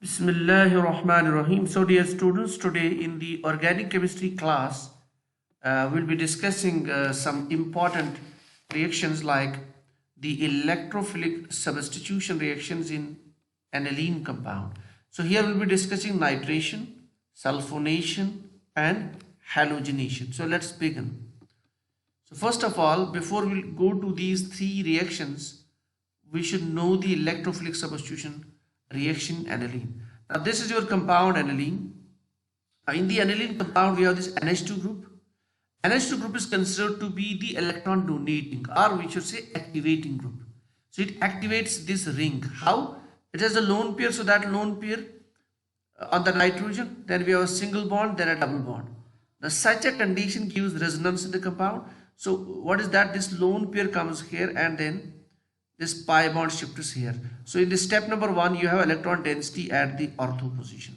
Bismillahirrahmanirrahim. So dear students, today in the organic chemistry class, we'll be discussing some important reactions like the electrophilic substitution reactions in aniline compound. So here we'll be discussing nitration, sulphonation and halogenation. So let's begin. So first of all, before we go to these three reactions, we should know the electrophilic substitution reaction aniline. Now this is your compound aniline. In the aniline compound we have this NH2 group. NH2 group is considered to be the electron donating, or we should say activating group. So it activates this ring. How? It has a lone pair, so that lone pair on the nitrogen, then we have a single bond, then a double bond. Now such a condition gives resonance in the compound. So what is that? This lone pair comes here and then this pi bond shifts here. So in the step number 1 you have electron density at the ortho position,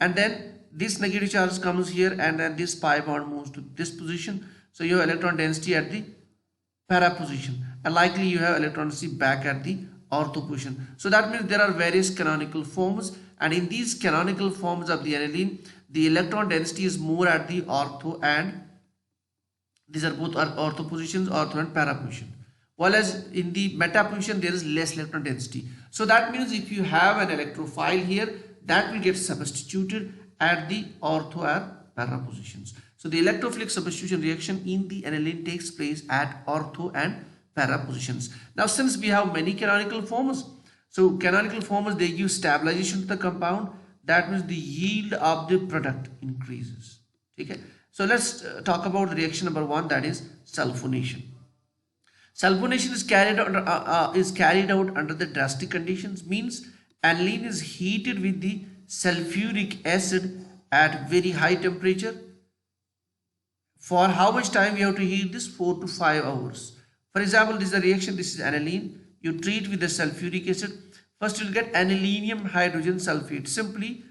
and then this negative charge comes here and then this pi bond moves to this position. So you have electron density at the para position, and likely you have electron density back at the ortho position. So that means there are various canonical forms, and in these canonical forms of the aniline the electron density is more at the ortho, and these are both ortho positions, ortho and para position. While as in the meta position there is less electron density. So that means if you have an electrophile here, that will get substituted at the ortho or para positions. So the electrophilic substitution reaction in the aniline takes place at ortho and para positions. Now since we have many canonical forms, so canonical forms, they give stabilization to the compound. That means the yield of the product increases. Okay. So let's talk about the reaction number 1, that is sulphonation. Sulphonation is carried out under the drastic conditions. Means aniline is heated with the sulfuric acid at very high temperature. For how much time we have to heat this? 4 to 5 hours. For example, this is the reaction. This is aniline. You treat with the sulfuric acid. First you will get anilinium hydrogen sulfate. Simply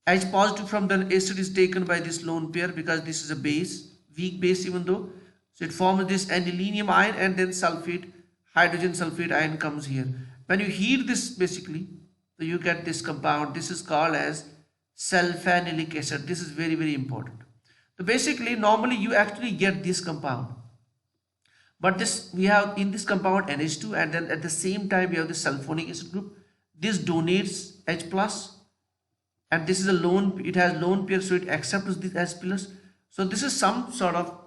H positive from the acid is taken by this lone pair, because this is a base, weak base even though. So it forms this anilinium ion, and then sulfate, hydrogen sulfate ion comes here. When you heat this, basically, so you get this compound. This is called as sulfanylic acid. This is very, very important. So basically, normally you actually get this compound. But this, we have in this compound NH2, and then at the same time we have the sulfonic acid group. This donates H plus, and this is a lone, it has lone pair, so it accepts this H plus. So this is some sort of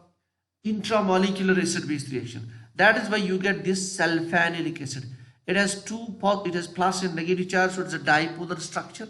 intramolecular acid base reaction. That is why you get this sulfanylic acid. It has plus and negative charge, so it's a dipolar structure.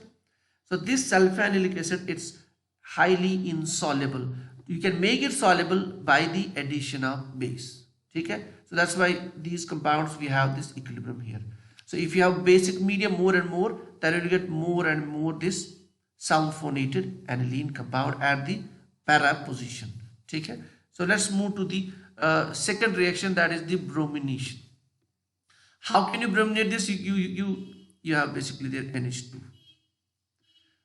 So this sulfanylic acid, it's highly insoluble. You can make it soluble by the addition of base. Okay? So that's why these compounds, we have this equilibrium here. So if you have basic medium more and more, then you will get more and more this sulfonated aniline compound at the para position. Okay? So let's move to the second reaction, that is the bromination. How can you brominate this? You have basically the NH2.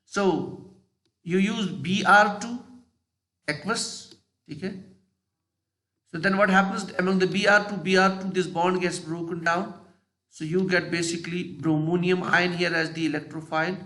So you use Br2 aqueous. Okay. So then what happens among the Br2, this bond gets broken down. So you get basically bromonium ion here as the electrophile,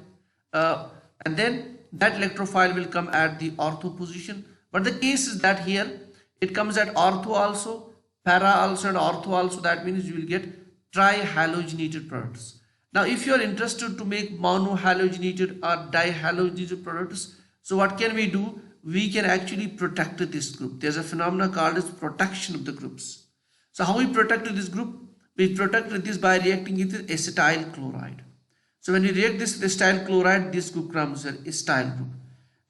and then that electrophile will come at the ortho position. But the case is that here it comes at ortho also, para also, and ortho also. That means you will get trihalogenated products. Now if you are interested to make monohalogenated or dihalogenated products, so what can we do? We can actually protect this group. There's a phenomenon called as protection of the groups. So how we protect this group? We protect this by reacting with acetyl chloride. So when we react this with acetyl chloride, this group comes as acetyl group.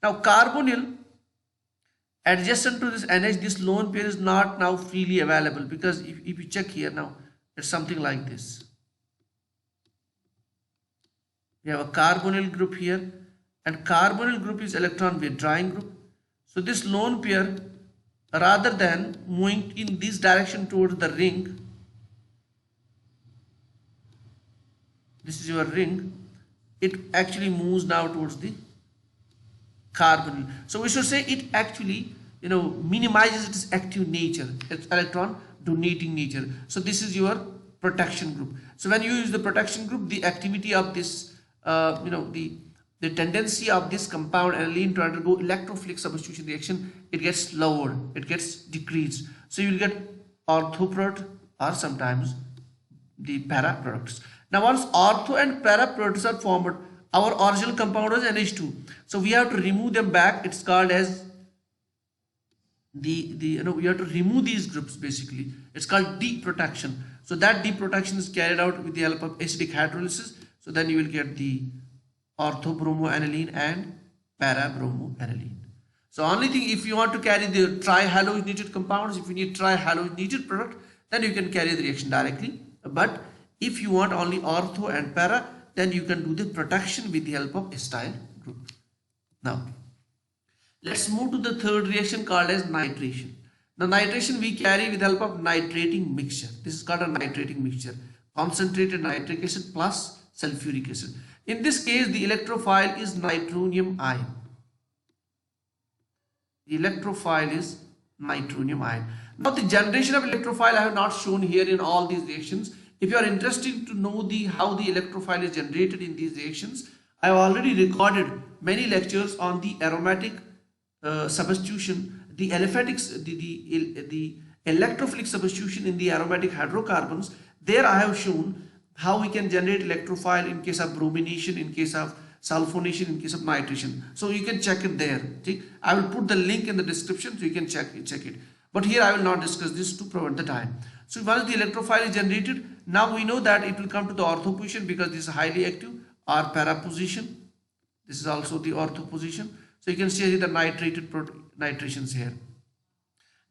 Now carbonyl adjacent to this NH, this lone pair is not now freely available, because if you check here now, it's something like this. We have a carbonyl group here, and carbonyl group is electron withdrawing group. So this lone pair, rather than moving in this direction towards the ring, this is your ring, it actually moves now towards the carbonyl. So we should say it actually, minimizes its active nature, its electron donating nature. So this is your protection group. So when you use the protection group, the activity of this the tendency of this compound aniline to undergo electrophilic substitution reaction, it gets lowered, it gets decreased. So you will get ortho product or sometimes the para products. Now once ortho and para products are formed, our original compound was NH2. So we have to remove them back. It's called as we have to remove these groups basically. It's called deprotection. So that deprotection is carried out with the help of acidic hydrolysis. So then you will get the orthobromoaniline and parabromoaniline. So only thing, if you want to carry the trihalogenated compounds, if you need trihalogenated product, then you can carry the reaction directly. But if you want only ortho and para, then you can do the protection with the help of acyl group. Now let's move to the third reaction called as nitration. The nitration we carry with the help of nitrating mixture. This is called a nitrating mixture. Concentrated nitric acid plus sulfuric acid. In this case, the electrophile is nitronium ion. The electrophile is nitronium ion. Now the generation of electrophile I have not shown here in all these reactions. If you are interested to know how the electrophile is generated in these reactions, I have already recorded many lectures on the aromatic substitution, the electrophilic substitution in the aromatic hydrocarbons. There I have shown how we can generate electrophile in case of bromination, in case of sulphonation, in case of nitration. So you can check it there. See? I will put the link in the description so you can check it. But here I will not discuss this to prevent the time. So once the electrophile is generated, now we know that it will come to the ortho position because this is highly active, or para position. This is also the ortho position. So you can see the nitrations here.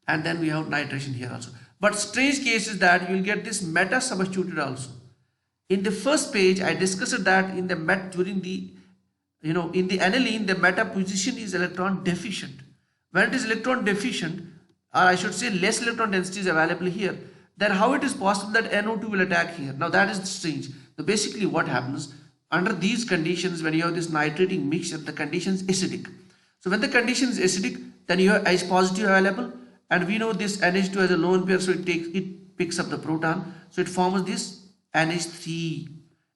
And then we have nitration here also. But strange case is that you will get this meta substituted also. In the first page, I discussed that in the in the aniline, the meta position is electron deficient. When it is electron deficient, or I should say less electron density is available here, then how it is possible that NO2 will attack here? Now that is strange. So basically what happens under these conditions, when you have this nitrating mixture, the condition is acidic. So when the condition is acidic, then you have H positive available, and we know this NH2 has a lone pair, so it picks up the proton, so it forms this NH3.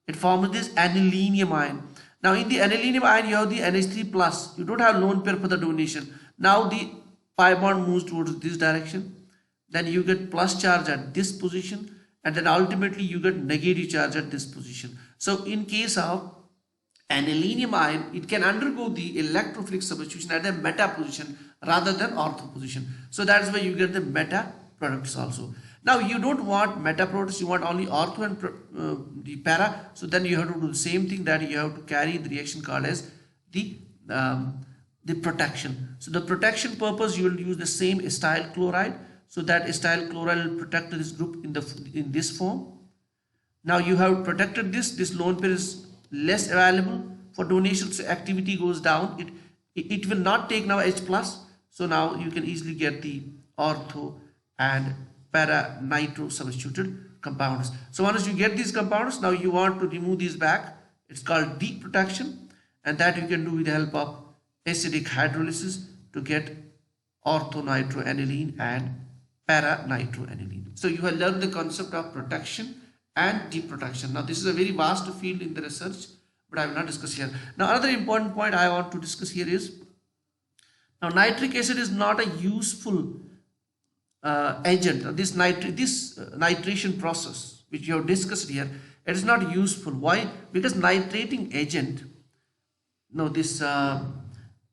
It forms this anilinium ion. Now in the anilinium ion, you have the NH3 plus. You don't have lone pair for the donation. Now the pi bond moves towards this direction. Then you get plus charge at this position, and then ultimately you get negative charge at this position. So in case of anilinium ion, it can undergo the electrophilic substitution at the meta position rather than ortho position. So that's why you get the meta products also. Now you don't want meta products, you want only ortho and the para. So then you have to do the same thing, that you have to carry the reaction called as the protection. So the protection purpose, you will use the same acyl chloride. So that acyl chloride will protect this group in this form. Now you have protected this lone pair is less available for donation, so activity goes down. It will not take now H plus. So now you can easily get the ortho and para nitro substituted compounds. So once you get these compounds, now you want to remove these back. It's called deprotection, and that you can do with the help of acidic hydrolysis to get orthonitroaniline and para-nitroaniline. So you have learned the concept of protection and deprotection. Now this is a very vast field in the research, but I will not discuss here. Now another important point I want to discuss here is, now nitric acid is not a useful agent. This nitration process which you have discussed here, it is not useful. Why? Because nitrating agent, this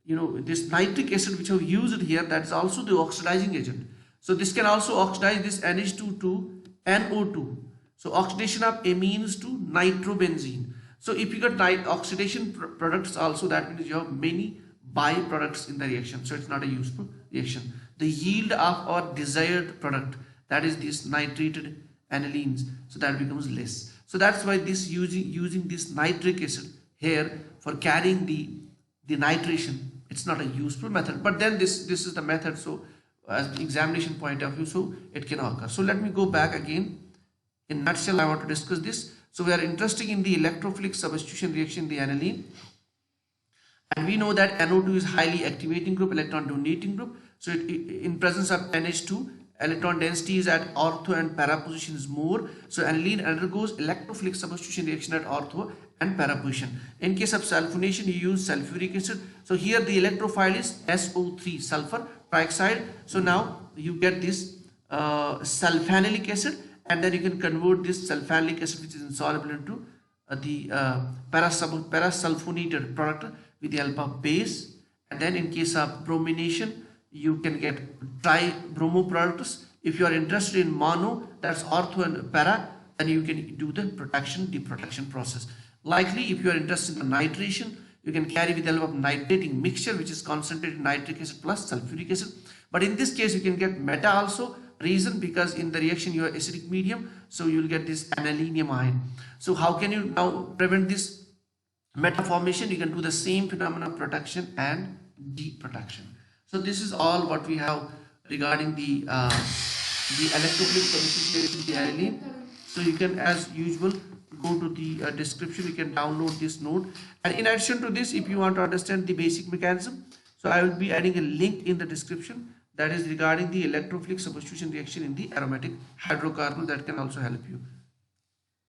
nitric acid which you have used here, that is also the oxidizing agent. So this can also oxidize this NH2 to NO2. So oxidation of amines to nitrobenzene. So if you got oxidation products also, that means you have many byproducts in the reaction. So it's not a useful reaction. The yield of our desired product, that is this nitrated anilines, so that becomes less. So that's why this using this nitric acid here for carrying the nitration, it's not a useful method. But then this is the method, so as examination point of view, so it can occur. So let me go back again. In nutshell, I want to discuss this. So we are interested in the electrophilic substitution reaction in the aniline, and we know that NO2 is highly activating group, electron donating group. So in presence of NH2, electron density is at ortho and para positions more. So aniline undergoes electrophilic substitution reaction at ortho and para position. In case of sulphonation, you use sulfuric acid. So here the electrophile is SO3, sulfur trioxide. So now you get this sulfanilic acid, and then you can convert this sulfanilic acid, which is insoluble, into the parasulfonated product with the help of base. And then in case of bromination, you can get tri-bromo products. If you are interested in mono, that's ortho and para, then you can do the protection deprotection process. Likely, if you are interested in nitration, you can carry with the help of nitrating mixture, which is concentrated nitric acid plus sulfuric acid. But in this case, you can get meta also. Reason, because in the reaction you are acidic medium, so you will get this anilinium ion. So how can you now prevent this meta formation? You can do the same phenomena of protection and deprotection. So this is all what we have regarding the electrophilic substitution with the aniline. So you can, as usual, go to the description. You can download this note. And in addition to this, if you want to understand the basic mechanism, so I will be adding a link in the description that is regarding the electrophilic substitution reaction in the aromatic hydrocarbon. That can also help you.